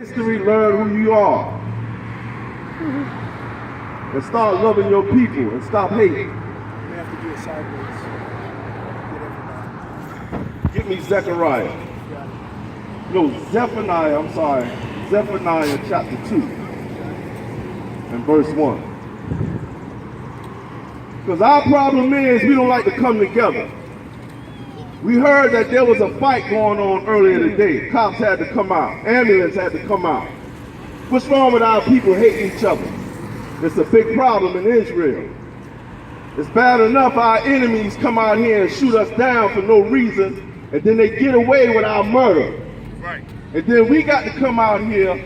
History, learn who you are. And start loving your people and stop hating. We have to do it sideways. Get me Zechariah. No, Zephaniah chapter 2 and verse 1. Because our problem is we don't like to come together. We heard that there was a fight going on earlier today. Cops had to come out. Ambulance had to come out. What's wrong with our people hating each other? It's a big problem in Israel. It's bad enough our enemies come out here and shoot us down for no reason, and then they get away with our murder. Right. And then we got to come out here.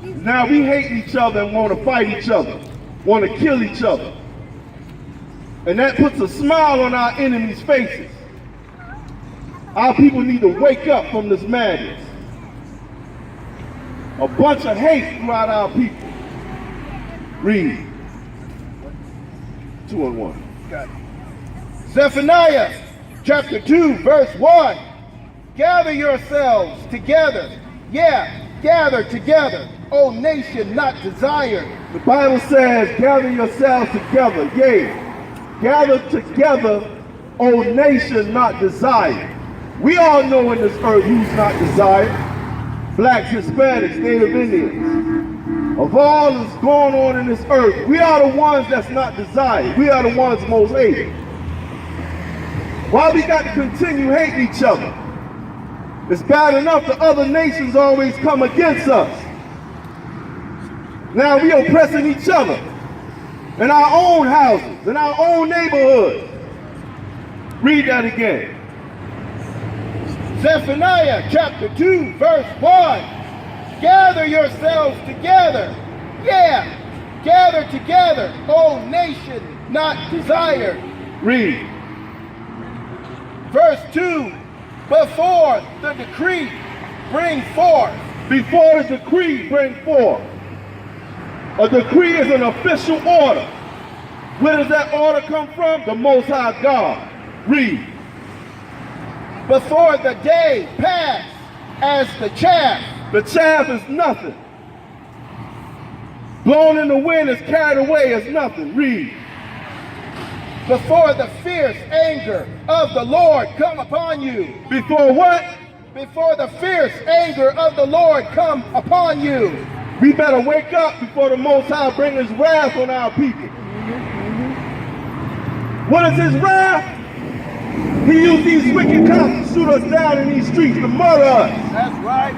Now we hate each other and want to fight each other, want to kill each other. And that puts a smile on our enemies' faces. Our people need to wake up from this madness. A bunch of hate throughout our people. Read. 2 and 1. Got it. Zephaniah chapter 2 verse 1. Gather yourselves together. Yeah, gather together, O nation not desired. The Bible says, gather yourselves together. Yea, gather together, O nation not desired. We all know in this earth who's not desired. Blacks, Hispanics, Native Indians. Of all that's going on in this earth, we are the ones that's not desired. We are the ones most hated. Why we got to continue hating each other? It's bad enough the other nations always come against us. Now we oppressing each other in our own houses, in our own neighborhoods. Read that again. Zephaniah chapter 2 verse 1. Gather yourselves together. Yeah, gather together, O nation not desired. Read. Verse 2. Before the decree bring forth. Before the decree bring forth. A decree is an official order. Where does that order come from? The Most High God. Read. Before the day pass as the chaff. The chaff is nothing. Blown in the wind is carried away as nothing. Read. Before the fierce anger of the Lord come upon you. Before what? Before the fierce anger of the Lord come upon you. We better wake up before the Most High bring his wrath on our people. What is his wrath? He used these wicked cops to shoot us down in these streets, to murder us. That's right.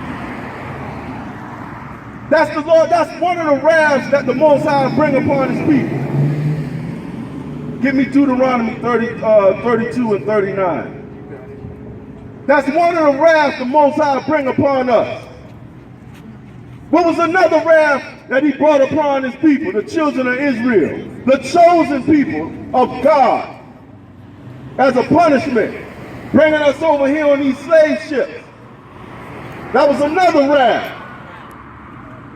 That's the Lord. That's one of the wraths that the Most High bring upon his people. Give me Deuteronomy 32 and 39. That's one of the wraths the Most High bring upon us. What was another wrath that he brought upon his people, the children of Israel, the chosen people of God, as a punishment, bringing us over here on these slave ships? That was another wrath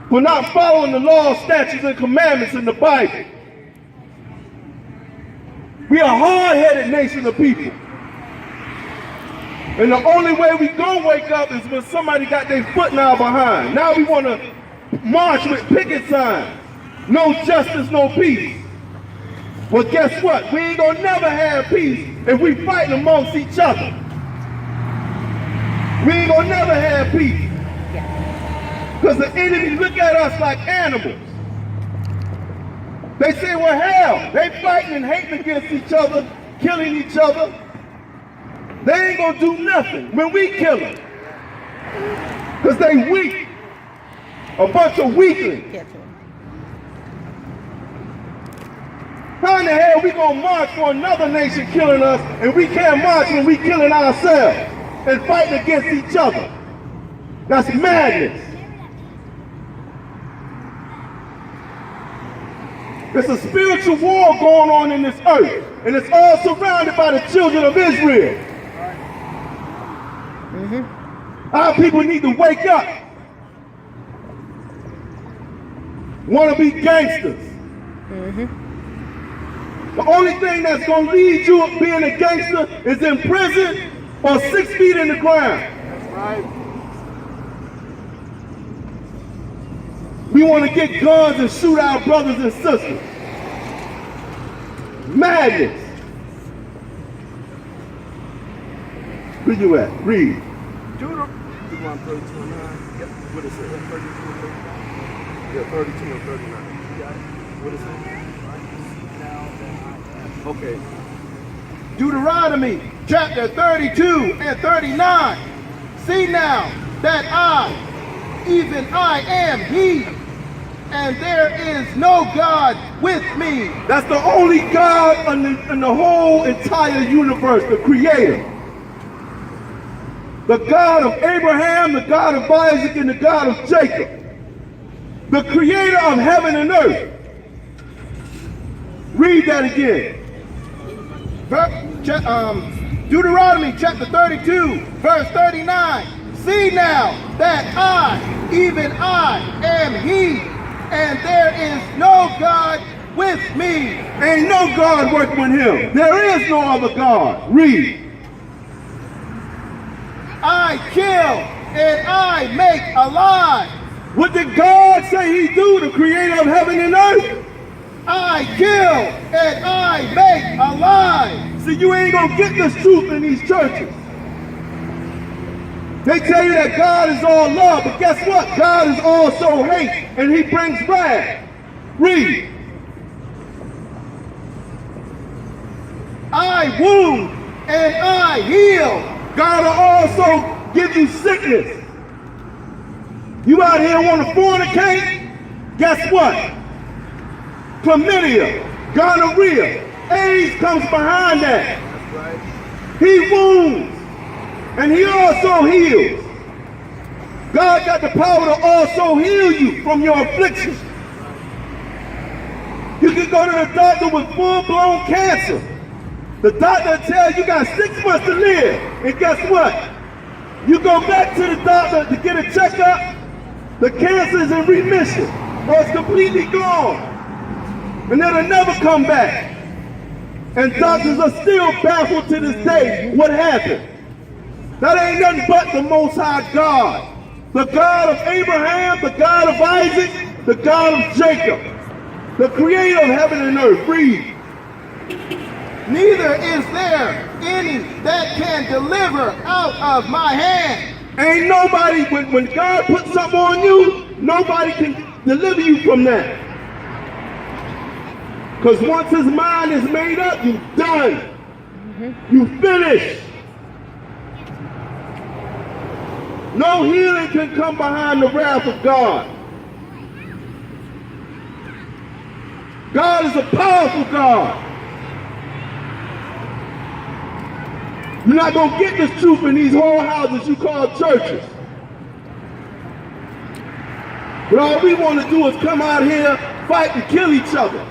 for not following the laws, statutes, and commandments in the Bible. We are a hard-headed nation of people. And the only way we gonna wake up is when somebody got their foot now behind. Now we want to march with picket signs. No justice, no peace. Well, guess what? We ain't gonna never have peace if we fighting amongst each other. We ain't gonna never have peace. Because the enemy look at us like animals. They say, well, hell, they fighting and hating against each other, killing each other. They ain't gonna do nothing when we kill them. Because they weak. A bunch of weaklings. How in the hell we gonna march for another nation killing us and we can't march when we killing ourselves and fighting against each other? That's madness. There's a spiritual war going on in this earth, and it's all surrounded by the children of Israel. Our people need to wake up. Want to be gangsters. The only thing that's going to lead you to being a gangster is in prison or 6 feet in the ground. That's right. We want to get guns and shoot our brothers and sisters. Madness. Where you at? Read. Deuteronomy 32 and 9. Yep. What is it? 32 and 39. Yeah, 32 and 39. Yeah. What is it? Okay. Deuteronomy chapter 32 and 39. See now that I, even I am he, and there is no God with me. That's the only God in the whole entire universe, the creator. The God of Abraham, the God of Isaac, and the God of Jacob. The creator of heaven and earth. Read that again. Deuteronomy chapter 32, verse 39. See now that I, even I, am he, and there is no God with me. Ain't no God working with him. There is no other God. Read. I kill and I make alive. What did God say he do, the creator of heaven and earth? I kill and I make alive. See, you ain't gonna get this truth in these churches. They tell you that God is all love, but guess what? God is also hate, and he brings wrath. Read. I wound and I heal. God will also give you sickness. You out here want to fornicate? Guess what? Chlamydia, gonorrhea, AIDS comes behind that. That's right. He wounds, and he also heals. God got the power to also heal you from your affliction. You can go to the doctor with full-blown cancer. The doctor tells you got 6 months to live. And guess what? You go back to the doctor to get a checkup, the cancer is in remission, or it's completely gone. And it'll never come back. And doctors are still baffled to this day what happened. That ain't nothing but the Most High God. The God of Abraham, the God of Isaac, the God of Jacob. The creator of heaven and earth. Read. Neither is there any that can deliver out of my hand. Ain't nobody, when God puts something on you, nobody can deliver you from that. Because once his mind is made up, you're done. You finished. No healing can come behind the wrath of God. God is a powerful God. You're not going to get this truth in these whorehouses you call churches. But all we want to do is come out here, fight and kill each other.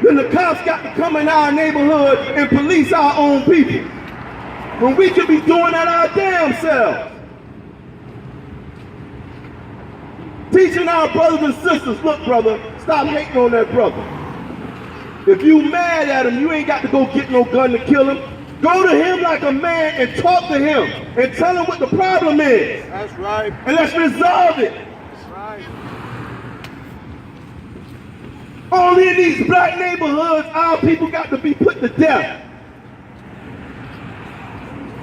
Then the cops got to come in our neighborhood and police our own people. When we could be doing that our damn selves. Teaching our brothers and sisters, look brother, stop hating on that brother. If you mad at him, you ain't got to go get no gun to kill him. Go to him like a man and talk to him and tell him what the problem is. That's right. And let's resolve it. That's right. Only in these black neighborhoods, our people got to be put to death.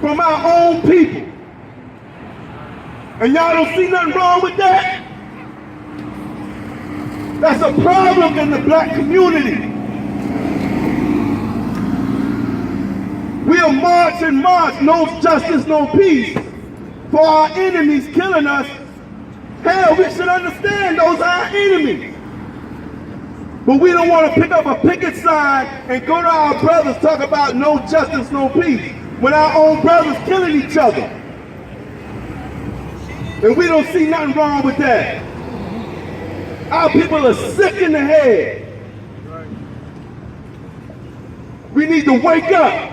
From our own people. And y'all don't see nothing wrong with that? That's a problem in the black community. We'll march and march, no justice, no peace, for our enemies killing us. Hell, we should understand those are our enemies. But we don't want to pick up a picket sign and go to our brothers talk about no justice, no peace, when our own brothers killing each other. And we don't see nothing wrong with that. Our people are sick in the head. We need to wake up.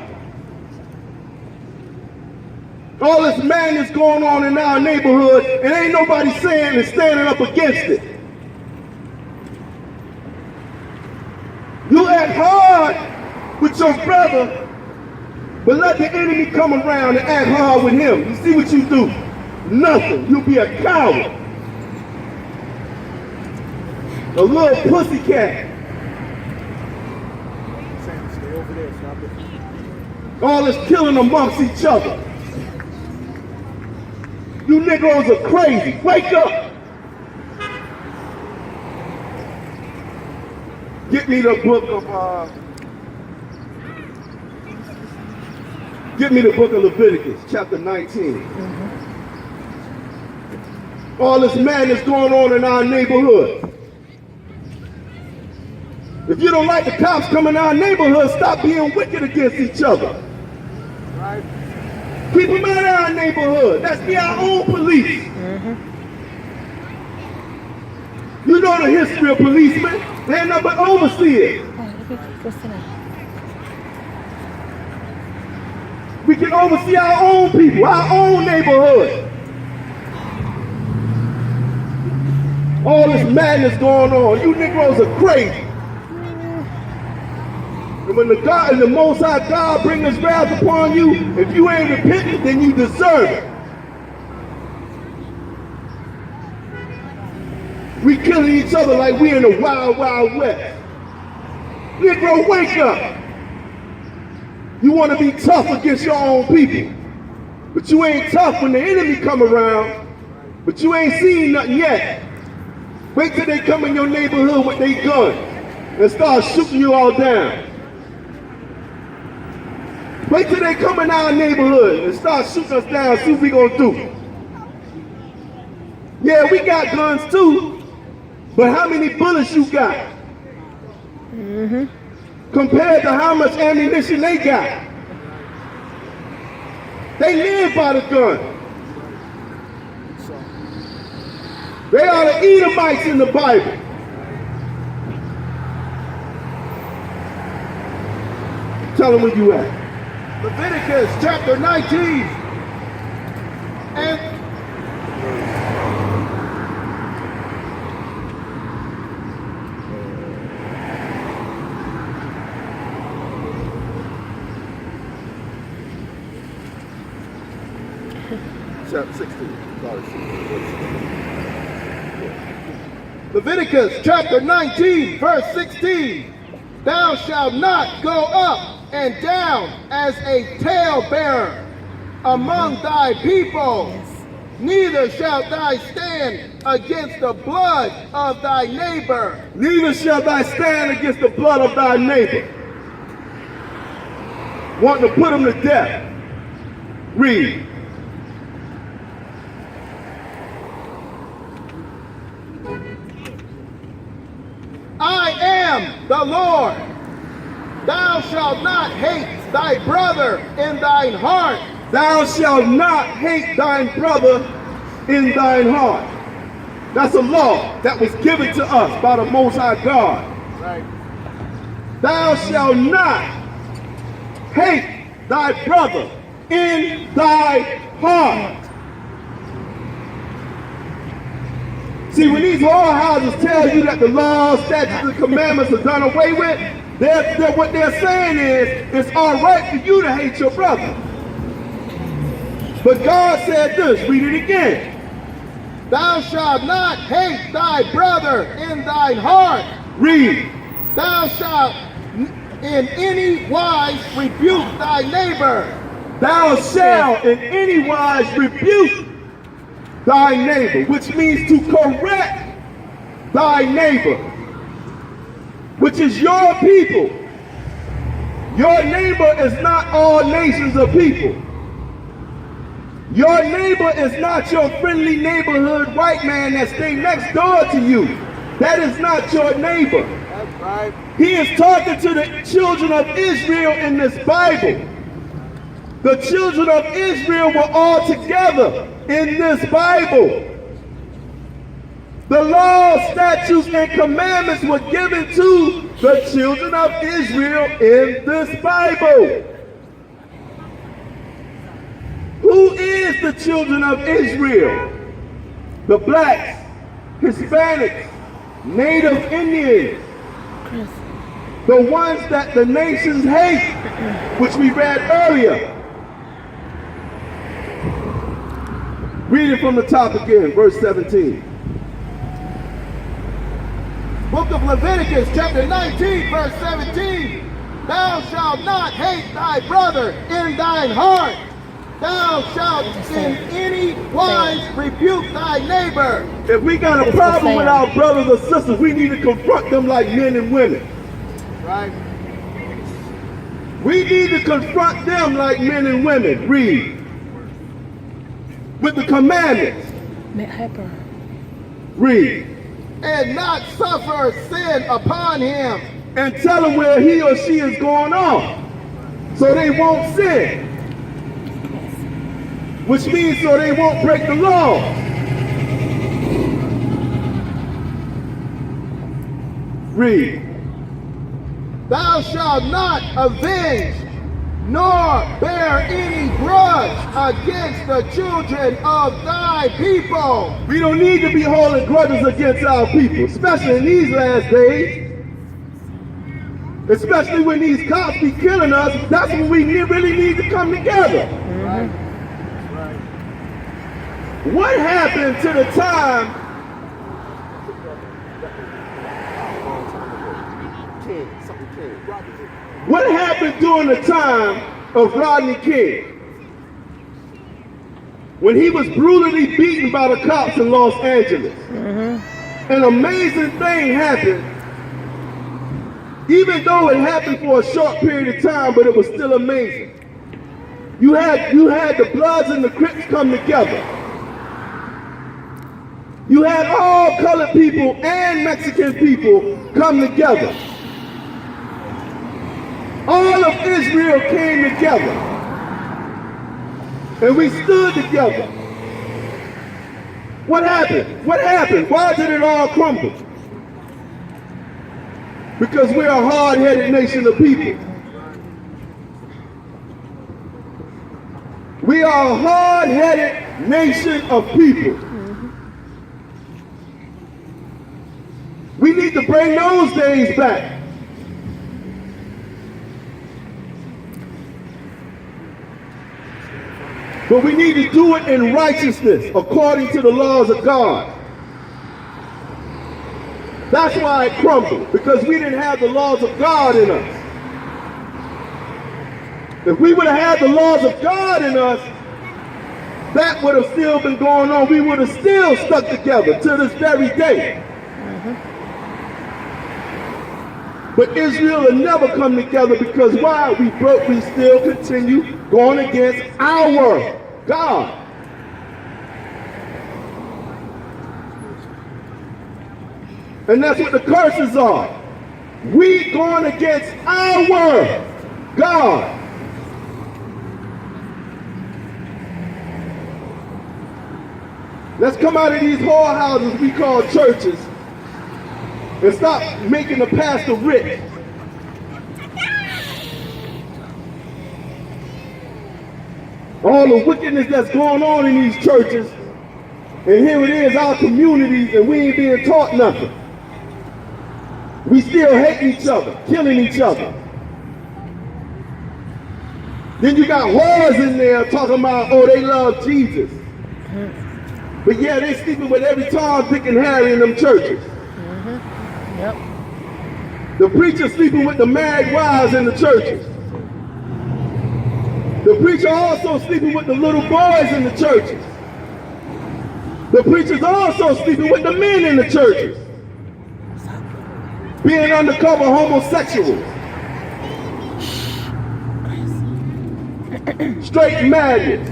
All this madness going on in our neighborhood, and ain't nobody saying and standing up against it. You act hard with your brother, but let the enemy come around and act hard with him. You see what you do? Nothing. You'll be a coward. A little pussycat. Sam, stay over there. Stop it. All this killing amongst each other. You Negroes are crazy. Wake up. Get me the book of Leviticus, chapter 19. All this madness going on in our neighborhood. If you don't like the cops coming in our neighborhood, stop being wicked against each other. Right? Keep them out of our neighborhood. Let's be our own police. You know the history of policemen. They're nothing but overseers. We can oversee our own people, our own neighborhood. All this madness going on. You Negroes are crazy. And when the Most High God brings His wrath upon you, if you ain't repentant, then you deserve it. We killing each other like we in the wild, wild west. Negro, wake up. You want to be tough against your own people. But you ain't tough when the enemy come around. But you ain't seen nothing yet. Wait till they come in your neighborhood with their gun and start shooting you all down. Wait till they come in our neighborhood and start shooting us down, see what we gonna do. Yeah, we got guns too, but how many bullets you got? Compared to how much ammunition they got. They live by the gun. They are the Edomites in the Bible. Tell them where you at. Leviticus chapter 19. And Chapter 16. Sorry, 16. Leviticus chapter 19, verse 16. Thou shalt not go up and down as a talebearer among thy people, neither shalt thou stand against the blood of thy neighbor. Neither shall thou stand against the blood of thy neighbor. Wanting to put him to death. Read. I am the Lord. Thou shalt not hate thy brother in thine heart. Thou shalt not hate thine brother in thine heart. That's a law that was given to us by the Most High God. Right. Thou shalt not hate thy brother in thy heart. See, when these whorehouses tell you that the laws, statutes, and commandments are done away with, what they're saying is, it's all right for you to hate your brother. But God said this, read it again. Thou shalt not hate thy brother in thine heart. Read. Thou shalt in any wise rebuke thy neighbor. Thou shalt in any wise rebuke thy neighbor, which means to correct thy neighbor, which is your people. Your neighbor is not all nations of people. Your neighbor is not your friendly neighborhood white man that stay next door to you. That is not your neighbor. That's right. He is talking to the children of Israel in this Bible. The children of Israel were all together in this Bible. The laws, statutes, and commandments were given to the children of Israel in this Bible. Who is the children of Israel? The blacks, Hispanics, Native Indians, the ones that the nations hate, which we read earlier. Read it from the top again, verse 17. Book of Leviticus, chapter 19, verse 17. Thou shalt not hate thy brother in thine heart. Thou shalt in any wise rebuke thy neighbor. If we got a problem with our brothers or sisters, we need to confront them like men and women. Right? We need to confront them like men and women. Read. With the commandments. Read. And not suffer sin upon him. And tell them where he or she is going off, so they won't sin. Which means so they won't break the law. Read. Thou shalt not avenge nor bear any grudge against the children of thy people. We don't need to be holding grudges against our people, especially in these last days. Especially when these cops be killing us, that's when we really need to come together. Right. What happened to the time What happened during the time of Rodney King? When he was brutally beaten by the cops in Los Angeles. An amazing thing happened. Even though it happened for a short period of time, but it was still amazing. You had the Bloods and the Crips come together. You had all colored people and Mexican people come together. All of Israel came together. And we stood together. What happened? What happened? Why did it all crumble? Because we're a hard-headed nation of people. We are a hard-headed nation of people. We need to bring those days back. But we need to do it in righteousness, according to the laws of God. That's why it crumbled, because we didn't have the laws of God in us. If we would have had the laws of God in us, that would have still been going on. We would have still stuck together to this very day. But Israel will never come together because why? We still continue going against our God. And that's what the curses are. We going against our God. Let's come out of these whorehouses we call churches and stop making the pastor rich. All the wickedness that's going on in these churches, and here it is, our communities, and we ain't being taught nothing. We still hating each other, killing each other. Then you got whores in there talking about, oh, they love Jesus. But yeah, they sleeping with every Tom, Dick, and Harry in them churches. Yep. The preacher sleeping with the married wives in the churches. The preacher also sleeping with the little boys in the churches. The preacher's also sleeping with the men in the churches. Being undercover homosexuals. Straight maggots.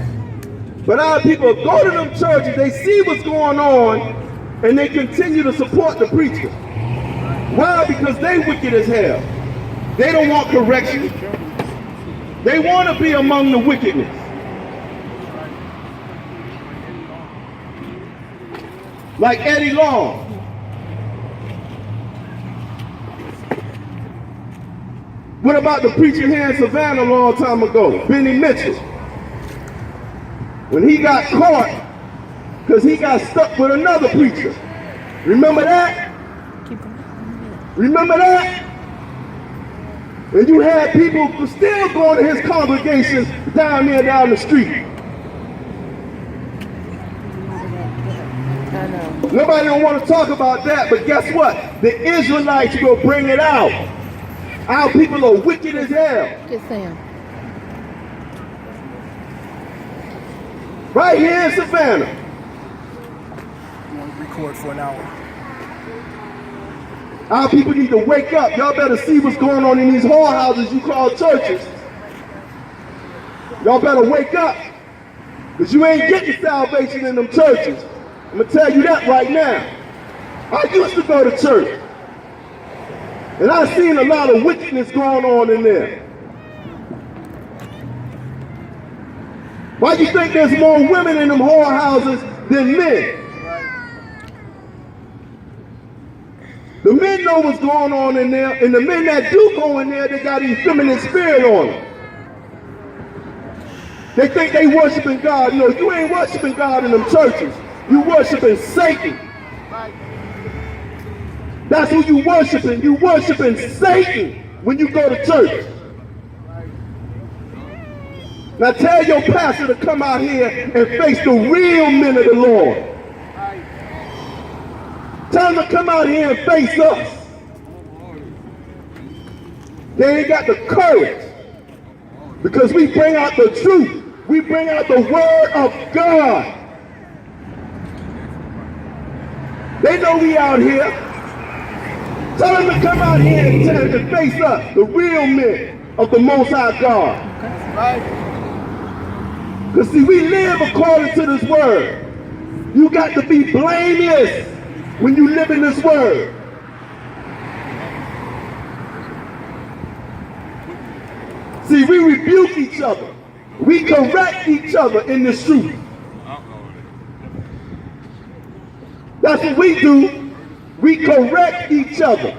But our people go to them churches, they see what's going on, and they continue to support the preacher. Why? Because they wicked as hell. They don't want correction. They want to be among the wickedness. Like Eddie Long. What about the preacher here in Savannah a long time ago, Benny Mitchell? When he got caught, because he got stuck with another preacher. Remember that? Remember that? And you had people still going to his congregations down there down the street. know. Nobody don't want to talk about that, but guess what? The Israelites will bring it out. Our people are wicked as hell. Get Sam. Right here in Savannah. You want to record for an hour? Our people need to wake up. Y'all better see what's going on in these whorehouses you call churches. Y'all better wake up. Because you ain't getting salvation in them churches. I'm going to tell you that right now. I used to go to church. And I've seen a lot of wickedness going on in there. Why do you think there's more women in them whorehouses than men? The men know what's going on in there, and the men that do go in there, they got a feminine spirit on them. They think they worshiping God. No, you ain't worshiping God in them churches. You worshiping Satan. That's who you worshiping. You worshiping Satan when you go to church. Now tell your pastor to come out here and face the real men of the Lord. Tell them to come out here and face us. They ain't got the courage. Because we bring out the truth. We bring out the word of God. They know we out here. Tell them to come out here and face us, the real men of the Most High God. Right? Because see, we live according to this word. You got to be blameless when you live in this word. See, we rebuke each other. We correct each other in this truth. That's what we do. We correct each other.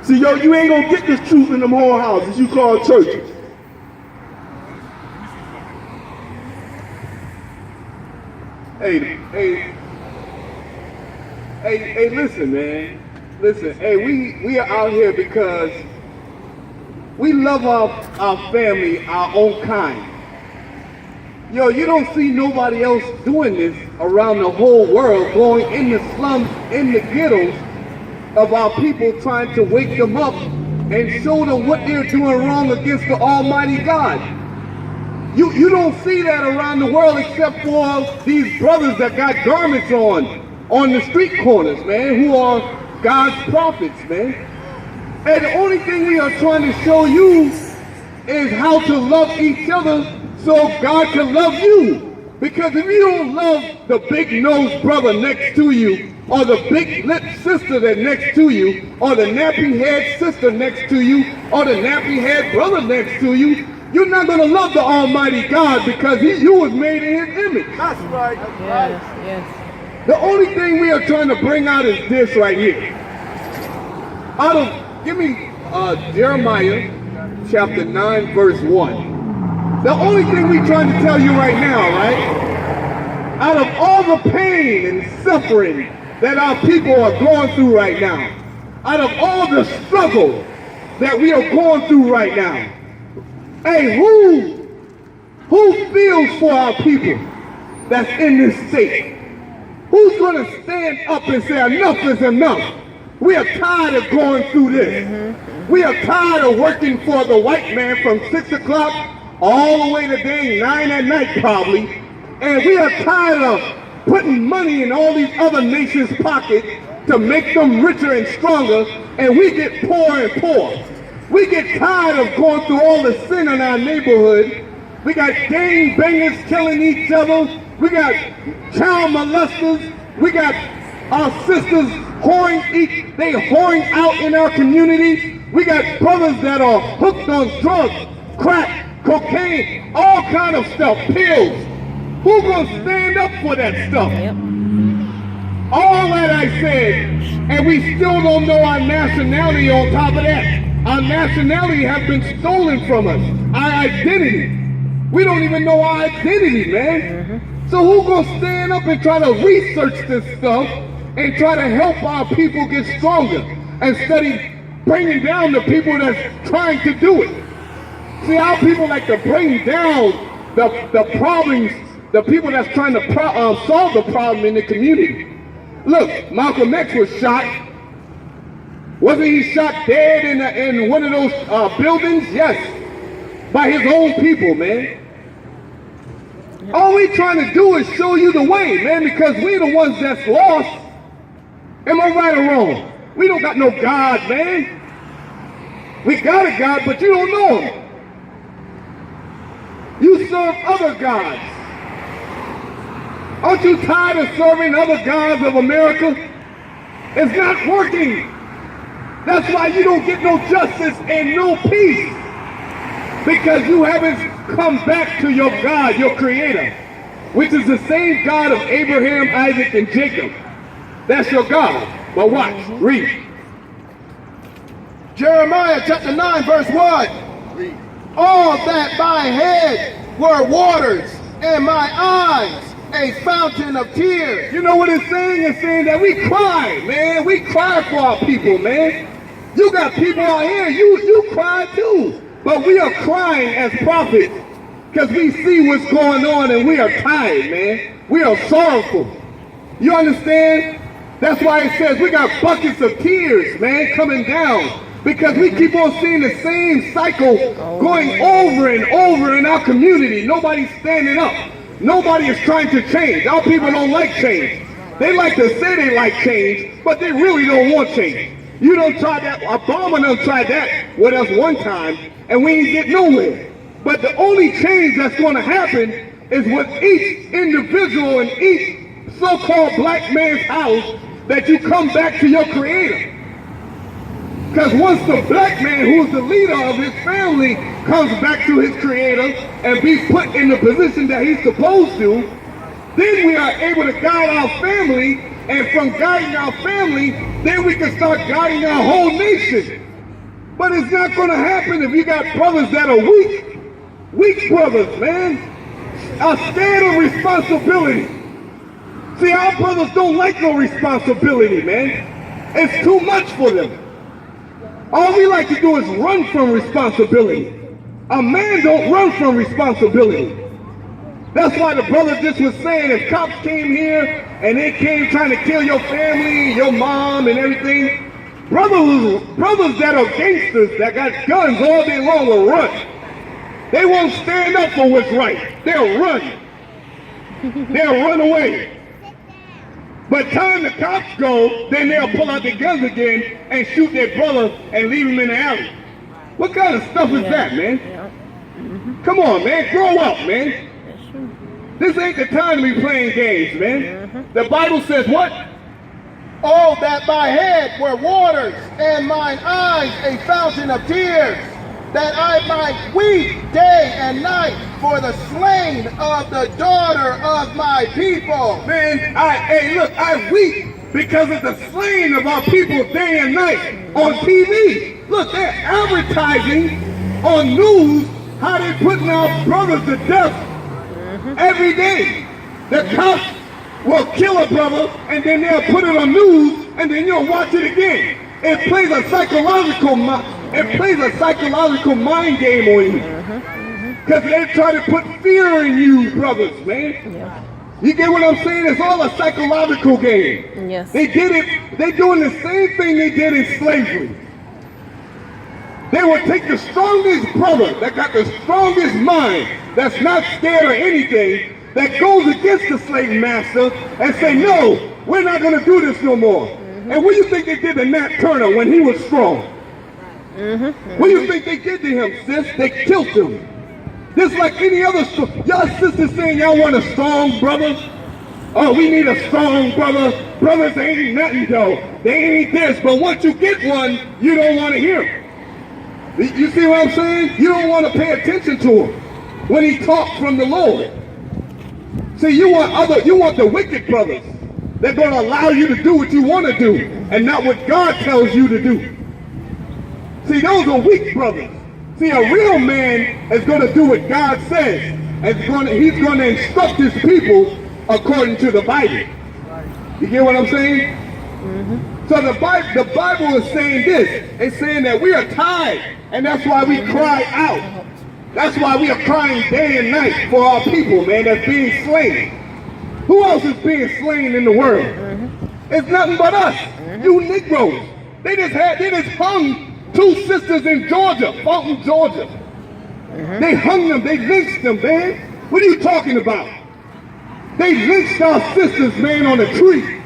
See, yo, you ain't gonna get this truth in them whorehouses you call churches. Hey, listen, man. Listen, hey, we are out here because we love our family, our own kind. Yo, you don't see nobody else doing this around the whole world, going in the slums, in the ghettos of our people, trying to wake them up and show them what they're doing wrong against the Almighty God. You don't see that around the world except for these brothers that got garments on the street corners, man, who are God's prophets, man. And the only thing we are trying to show you is how to love each other so God can love you. Because if you don't love the big-nosed brother next to you, or the big-lipped sister that's next to you, or the nappy-head sister next to you, or the nappy-head brother next to you, you're not going to love the Almighty God because you was made in His image. That's right. Yes, yes. The only thing we are trying to bring out is this right here. Give me Jeremiah chapter 9, verse 1. The only thing we're trying to tell you right now, right? Out of all the pain and suffering that our people are going through right now, out of all the struggle that we are going through right now, hey, who feels for our people that's in this state? Who's going to stand up and say enough is enough? We are tired of going through this. We are tired of working for the white man from 6 o'clock all the way to dang 9 at night probably. And we are tired of putting money in all these other nations' pockets to make them richer and stronger, and we get poor and poor. We get tired of going through all the sin in our neighborhood. We got gang bangers killing each other. We got child molesters. We got our sisters whoring out in our community. We got brothers that are hooked on drugs, crack, cocaine, all kind of stuff, pills. Who's gonna stand up for that stuff? Yep. All that I said, and we still don't know our nationality on top of that. Our nationality has been stolen from us. Our identity. We don't even know our identity, man. So who's gonna stand up and try to research this stuff and try to help our people get stronger instead of bringing down the people that's trying to do it? See, our people like to bring down the problems, the people that's trying to solve the problem in the community. Look, Malcolm X was shot. Wasn't he shot dead in one of those buildings? Yes, by his own people, man. All we trying to do is show you the way, man, because we the ones that's lost. Am I right or wrong? We don't got no God, man. We got a God, but you don't know him. You serve other gods. Aren't you tired of serving other gods of America? It's not working. That's why you don't get no justice and no peace. Because you haven't come back to your God, your creator, which is the same God of Abraham, Isaac, and Jacob. That's your God. But watch, read. Jeremiah chapter 9, verse 1. Read. All that my head were waters, and my eyes a fountain of tears. You know what it's saying? It's saying that we cry, man. We cry for our people, man. You got people out here, you cry too. But we are crying as prophets because we see what's going on and we are tired, man. We are sorrowful. You understand? That's why it says we got buckets of tears, man, coming down. Because we keep on seeing the same cycle going over and over in our community. Nobody's standing up. Nobody is trying to change. Our people don't like change. They like to say they like change, but they really don't want change. You don't try that. Obama done tried that with us one time, and we ain't get nowhere. But the only change that's going to happen is with each individual in each so-called black man's house that you come back to your creator. Because once the black man, who is the leader of his family, comes back to his creator and be put in the position that he's supposed to, then we are able to guide our family, and from guiding our family, then we can start guiding our whole nation. But it's not going to happen if you got brothers that are weak. Weak brothers, man, are scared of responsibility. See, our brothers don't like no responsibility, man. It's too much for them. All we like to do is run from responsibility. A man don't run from responsibility. That's why the brother just was saying, if cops came here and they came trying to kill your family, your mom and everything, brothers that are gangsters that got guns all day long will run. They won't stand up for what's right. They'll run. They'll run away. But time the cops go, then they'll pull out their guns again and shoot their brother and leave him in the alley. What kind of stuff is that, man? Come on, man, grow up, man. This ain't the time to be playing games, man. The Bible says what? Oh, that my head were waters, and mine eyes a fountain of tears, that I might weep day and night for the slain of the daughter of my people. Man, I weep because of the slaying of our people day and night on TV. Look, they're advertising on news how they're putting our brothers to death every day. The cops will kill a brother and then they'll put it on news and then you'll watch it again. It plays a psychological mind game on you. Because they try to put fear in you, brothers, man. You get what I'm saying? It's all a psychological game. Yes. They did it, they're doing the same thing they did in slavery. They will take the strongest brother that got the strongest mind, that's not scared of anything, that goes against the slave master and say, no, we're not going to do this no more. And what do you think they did to Nat Turner when he was strong? What do you think they did to him, sis? They killed him. Just like any other, y'all sisters saying y'all want a strong brother. Oh, we need a strong brother. Brothers ain't nothing though. They ain't this. But once you get one, you don't want to hear him. You see what I'm saying? You don't want to pay attention to him when he talks from the Lord. See, you want the wicked brothers. They're going to allow you to do what you want to do and not what God tells you to do. See, those are weak brothers. See, a real man is going to do what God says. And he's going to instruct his people according to the Bible. You get what I'm saying? So the Bible is saying this. It's saying that we are tired, and that's why we cry out. That's why we are crying day and night for our people, man, that's being slain. Who else is being slain in the world? It's nothing but us, you Negroes. They just hung 2 sisters in Georgia, Fulton, Georgia. They hung them, they lynched them, man. What are you talking about? They lynched our sisters, man, on a tree.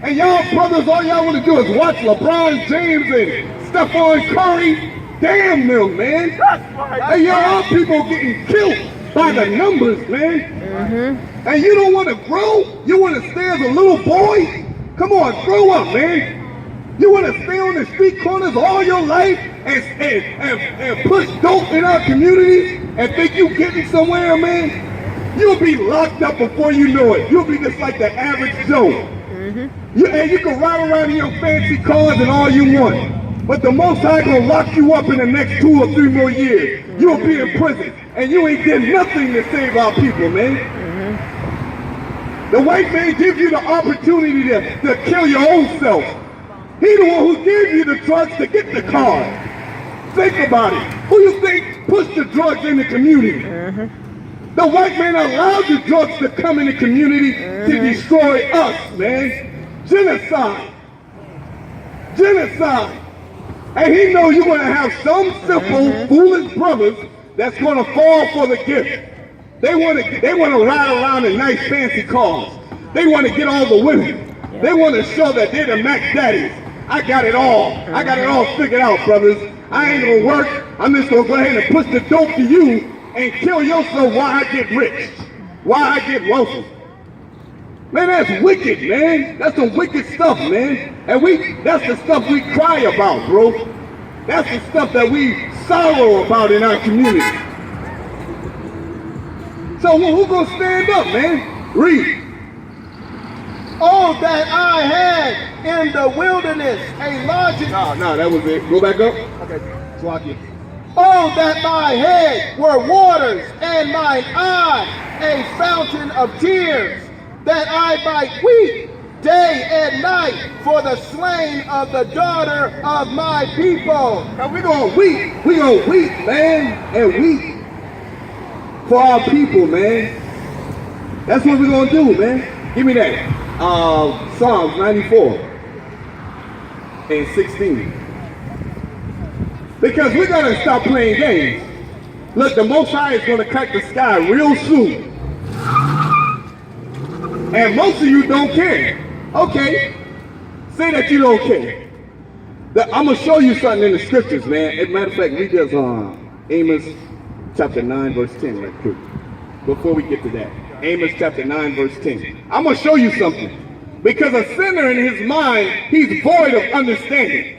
And y'all brothers, all y'all want to do is watch LeBron James and Stephon Curry. Damn them, man. And y'all people getting killed by the numbers, man. And you don't want to grow? You want to stay as a little boy? Come on, grow up, man. You want to stay on the street corners all your life and push dope in our community and think you getting somewhere, man? You'll be locked up before you know it. You'll be just like the average Joe. And you can ride around in your fancy cars and all you want. But the Most High gonna lock you up in the next 2 or 3 more years. You'll be in prison. And you ain't did nothing to save our people, man. The white man gives you the opportunity to kill your own self. He the one who gave you the drugs to get the car. Think about it. Who you think pushed the drugs in the community? The white man allowed the drugs to come in the community to destroy us, man. Genocide. Genocide. And he knows you're going to have some simple, foolish brothers that's going to fall for the gift. They want to ride around in nice, fancy cars. They want to get all the women. They want to show that they're the Mac Daddies. I got it all. I got it all figured out, brothers. I ain't going to work. I'm just going to go ahead and push the dope to you and kill yourself while I get rich, while I get wealthy. Man, that's wicked, man. That's some wicked stuff, man. And that's the stuff we cry about, bro. That's the stuff that we sorrow about in our community. So who's gonna stand up, man? Read. Oh, that I had in the wilderness a lodging. No, that was it. Go back up. Okay, Swaki. Oh, that my head were waters, and mine eye a fountain of tears, that I might weep day and night for the slain of the daughter of my people. Now we're gonna weep. We're gonna weep, man, and weep for our people, man. That's what we're gonna do, man. Give me that. Psalms 94 and 16. Because we're going to stop playing games. Look, the Most High is going to crack the sky real soon. And most of you don't care. Okay, say that you don't care. I'm going to show you something in the scriptures, man. As a matter of fact, read this Amos chapter 9, verse 10 right quick. Before we get to that. Amos chapter 9, verse 10. I'm going to show you something. Because a sinner in his mind, he's void of understanding.